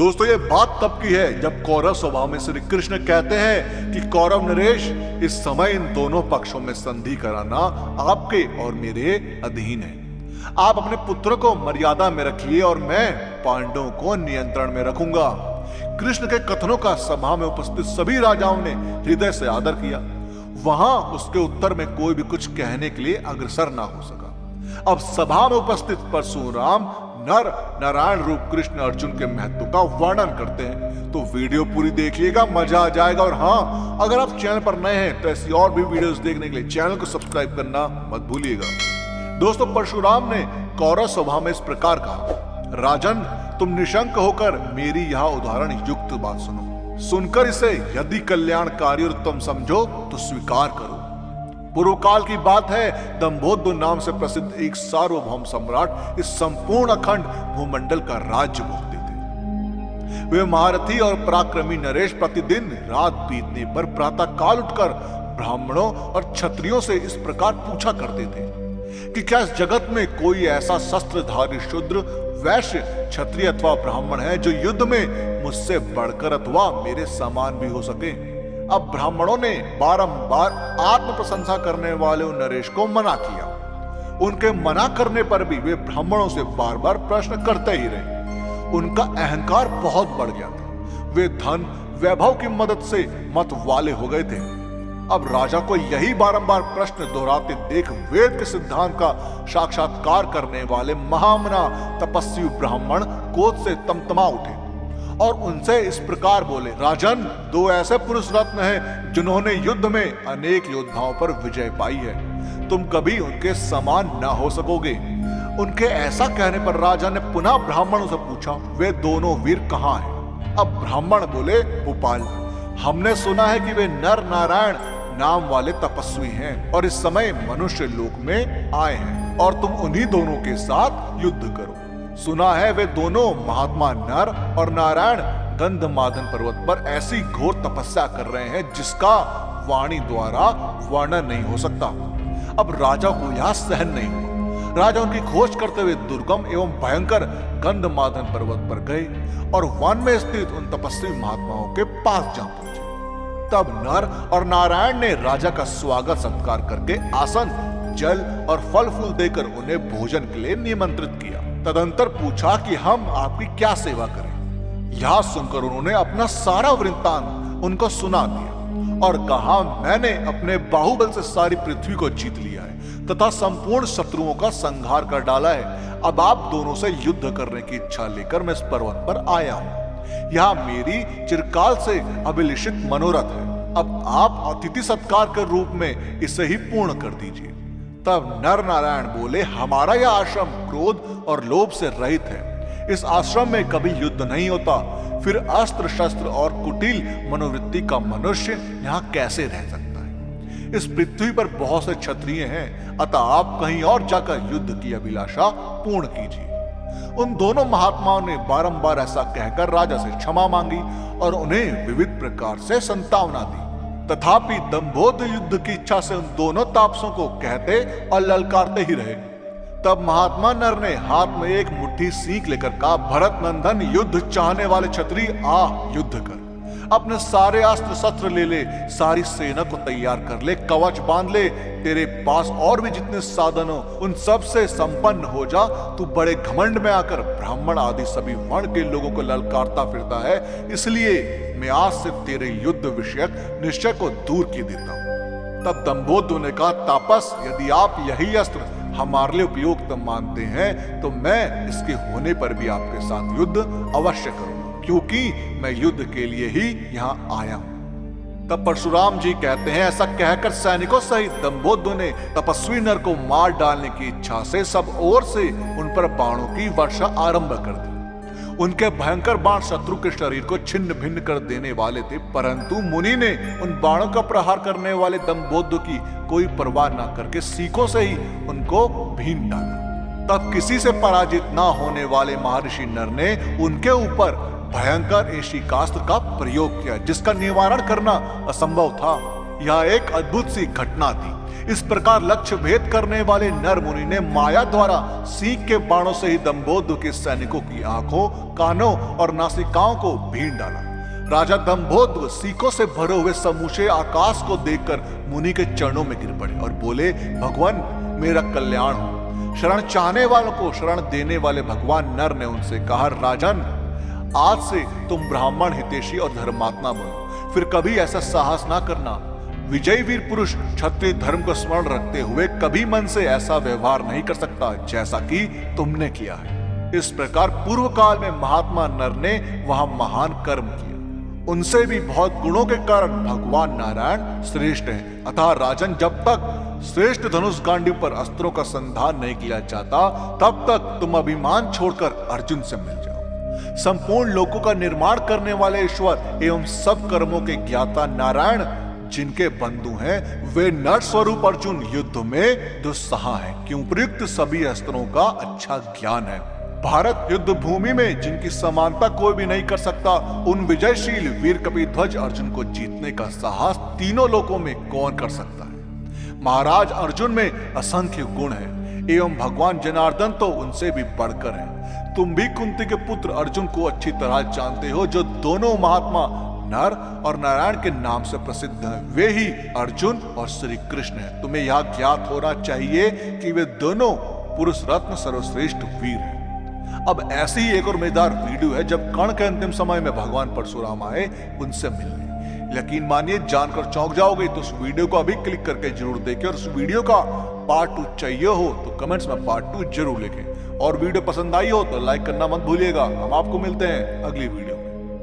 दोस्तों ये बात तब की है जब कौरव सभा में श्री कृष्ण कहते हैं कि कौरव नरेश, इस समय इन दोनों पक्षों में संधि कराना आपके और मेरे अधीन है। आप अपने पुत्र को मर्यादा में रखिए और मैं पांडवों को नियंत्रण में रखूंगा। कृष्ण के कथनों का सभा में उपस्थित सभी राजाओं ने हृदय से आदर किया। वहां उसके उत्तर में कोई भी कुछ कहने के लिए अग्रसर ना हो सका। अब सभा में उपस्थित परशुराम नर नारायण रूप कृष्ण अर्जुन के महत्व का वर्णन करते हैं। तो वीडियो पूरी देखिएगा, मजा आ जाएगा। और हाँ, अगर आप चैनल पर नए हैं तो ऐसी और भी वीडियोस देखने के लिए चैनल को सब्सक्राइब करना मत भूलिएगा। दोस्तों, परशुराम ने कौरव सभा में इस प्रकार कहा, राजन, तुम निशंक होकर मेरी यह उदाहरण युक्त बात सुनो। सुनकर इसे यदि कल्याणकारी और उत्तम समझो तो स्वीकार करो। पूर्व काल की बात है, दंभोद्र नाम से प्रसिद्ध एक सार्वभौम सम्राट इस संपूर्ण अखंड भूमंडल का राज्य भोगते थे। वे महारथी और पराक्रमी नरेश प्रतिदिन रात बीतने पर प्रातः काल उठकर ब्राह्मणों और क्षत्रियों से इस प्रकार पूछा करते थे कि क्या इस जगत में कोई ऐसा शस्त्रधारी शूद्र, वैश्य, क्षत्रिय अथवा ब्राह्मण है जो युद्ध में मुझसे बढ़कर अथवा मेरे समान भी हो सके। अब ब्राह्मणों ने बारंबार आत्म प्रशंसा करने वाले उन नरेश को मना किया। उनके मना करने पर भी वे ब्राह्मणों से बार बार प्रश्न करते ही रहे। उनका अहंकार बहुत बढ़ गया था। वे धन वैभव की मदद से मत वाले हो गए थे। अब राजा को यही बारंबार प्रश्न दोहराते देख वेद के सिद्धांत का साक्षात्कार करने वाले महामना तपस्वी ब्राह्मण क्रोध से तमतमा उठे और उनसे इस प्रकार बोले, राजन, दो ऐसे पुरुष रत्न हैं जिन्होंने युद्ध में अनेक योद्धाओं पर विजय पाई है। तुम कभी उनके समान न हो सकोगे। उनके ऐसा कहने पर राजा ने पुनः ब्राह्मणों से पूछा, वे दोनों वीर कहाँ हैं? अब ब्राह्मण बोले, भोपाल। हमने सुना है कि वे नर नारायण नाम वाले तपस्वी हैं और इस समय मनुष्य लोक में आए हैं और तुम उन्हीं दोनों के साथ युद्ध करो। सुना है वे दोनों महात्मा नर और नारायण गंधमादन पर्वत पर ऐसी घोर तपस्या कर रहे हैं जिसका वाणी द्वारा वर्णन नहीं हो सकता। अब राजा को यह सहन नहीं हुआ। राजा उनकी खोज करते हुए दुर्गम एवं भयंकर गंधमादन पर्वत पर गए और वन में स्थित उन तपस्वी महात्माओं के पास जा पहुंचे। तब नर और नारायण ने राजा का स्वागत सत्कार करके आसन, जल और फल फूल देकर उन्हें भोजन के लिए निमंत्रित किया। तदंतर पूछा कि हम आपकी क्या सेवा करें। यह सुनकर उन्होंने अपना सारा वृत्तांत उनको सुना दिया और कहा, मैंने अपने बाहुबल से सारी पृथ्वी को जीत लिया है तथा संपूर्ण शत्रुओं का संहार कर डाला है। अब आप दोनों से युद्ध करने की इच्छा लेकर मैं इस पर्वत पर आया हूँ। यह मेरी चिरकाल से अभिलषित मनोरथ है। अब आप अतिथि सत्कार के रूप में इसे ही पूर्ण कर दीजिए। तब नर नारायण बोले, हमारा यह आश्रम क्रोध और लोभ से रहित है। इस आश्रम में कभी युद्ध नहीं होता। फिर अस्त्र शस्त्र और कुटिल मनोवृत्ति का मनुष्य यहाँ कैसे रह सकता है? इस पृथ्वी पर बहुत से क्षत्रिय हैं, अतः आप कहीं और जाकर युद्ध की अभिलाषा पूर्ण कीजिए। उन दोनों महात्माओं ने बारंबार ऐसा कहकर राजा से क्षमा मांगी और उन्हें विविध प्रकार से संतावना दी। तथापि दंभोद्र युद्ध की इच्छा से उन दोनों तापसों को कहते और ललकारते ही रहे। तब महात्मा नर ने हाथ में एक मुट्ठी सीख लेकर कहा, भरत नंदन, युद्ध चाहने वाले क्षत्रिय, आ युद्ध कर। अपने सारे अस्त्र शस्त्र ले ले, सारी सेना को तैयार कर ले, कवच बांध ले। तेरे पास और भी जितने साधन हो उन सब से संपन्न हो जा। तू बड़े घमंड में आकर ब्राह्मण आदि सभी वर्ण के लोगों को ललकारता फिरता है, इसलिए मैं आज से तेरे युद्ध विषयक निश्चय को दूर किए देता हूँ। तब दंभोद्र ने कहा, तापस, यदि आप यही अस्त्र हमारे लिए उपयुक्त मानते हैं तो मैं इसके होने पर भी आपके साथ युद्ध अवश्य करूंगा, क्योंकि मैं युद्ध के लिए ही यहाँ आया हूँ। तब परशुराम जी कहते हैं, ऐसा कहकर सैनिकों सहित दंभोद्र ने तपस्वी नर को मार डालने की इच्छा से सब ओर से उन पर बाणों की वर्षा आरंभ कर दी। उनके भयंकर बाण शत्रु के शरीर को छिन्न भिन्न कर देने वाले थे, परंतु मुनि ने उन बाणों का प्रहार करने वाले दंभोद्र की कोई परवाह न करके सीखों से ही उनको भीन डाला। तब किसी से पराजित न होने वाले महर्षि नर ने उनके ऊपर भयंकर एशिकास्त्र का प्रयोग किया, जिसका निवारण करना असंभव था। यह एक अद्भुत सी घटना थी। इस प्रकार लक्ष्य भेद करने वाले नर मुनि ने माया द्वारा सींग के बाणों से ही दंभोद्र के सैनिकों की आंखों, कानों और नासिकाओं को भीन डाला। राजा दंभोद्र सीखों से भरे हुए समूचे आकाश को देखकर मुनि के चरणों में गिर पड़े और बोले, भगवान मेरा कल्याण हो। शरण चाहने वालों को शरण देने वाले भगवान नर ने उनसे कहा, राजन आज से तुम ब्राह्मण हितैषी और धर्मात्मा बनो, फिर कभी ऐसा साहस ना करना। विजयी वीर पुरुष क्षत्रिय धर्म को स्मरण रखते हुए कभी मन से ऐसा व्यवहार नहीं कर सकता जैसा कि तुमने किया है। इस प्रकार पूर्व काल में महात्मा नर ने वहां महान कर्म किया। उनसे भी बहुत गुणों के कारण भगवान नारायण श्रेष्ठ हैं। अतः राजन, जब तक श्रेष्ठ धनुष गांडी पर अस्त्रों का संधान नहीं किया जाता, तब तक तुम अभिमान छोड़कर अर्जुन से मिल जाओ। संपूर्ण लोकों का निर्माण करने वाले ईश्वर एवं सब कर्मों के ज्ञाता नारायण जिनके बंधु हैं, वे नर स्वरूप अर्जुन युद्ध में दुस्सहा हैं, क्यों प्रयुक्त सभी अस्त्रों का अच्छा ज्ञान है। भारत युद्ध भूमि में जिनकी समानता कोई भी नहीं कर सकता, उन विजयशील वीर कपिध्वज अर्जुन को जीतने का साहस तीनों लोकों में कौन कर सकता है। महाराज अर्जुन में असंख्य गुण है एवं भगवान जनार्दन तो उनसे भी बढ़कर है। तुम भी कुंती के पुत्र अर्जुन को अच्छी तरह जानते हो, जो दोनों महात्मा नर और नारायण के नाम से प्रसिद्ध हैं। वे ही अर्जुन और श्री कृष्ण हैं। तुम्हें यह ज्ञात होना चाहिए कि वे दोनों पुरुष रत्न सर्वश्रेष्ठ वीर हैं। अब ऐसी ही एक और मजेदार वीडियो है जब कर्ण के अंतिम समय में भगवान परशुराम आए उनसे मिलने। यकीन मानिए, जानकर चौंक जाओगे। तो उस वीडियो को अभी क्लिक करके जरूर देखें, और उस वीडियो का पार्ट 2 चाहिए हो तो कमेंट्स में पार्ट 2 जरूर लिखें। और वीडियो पसंद आई हो तो लाइक करना मत भूलिएगा। हम आपको मिलते हैं अगली वीडियो।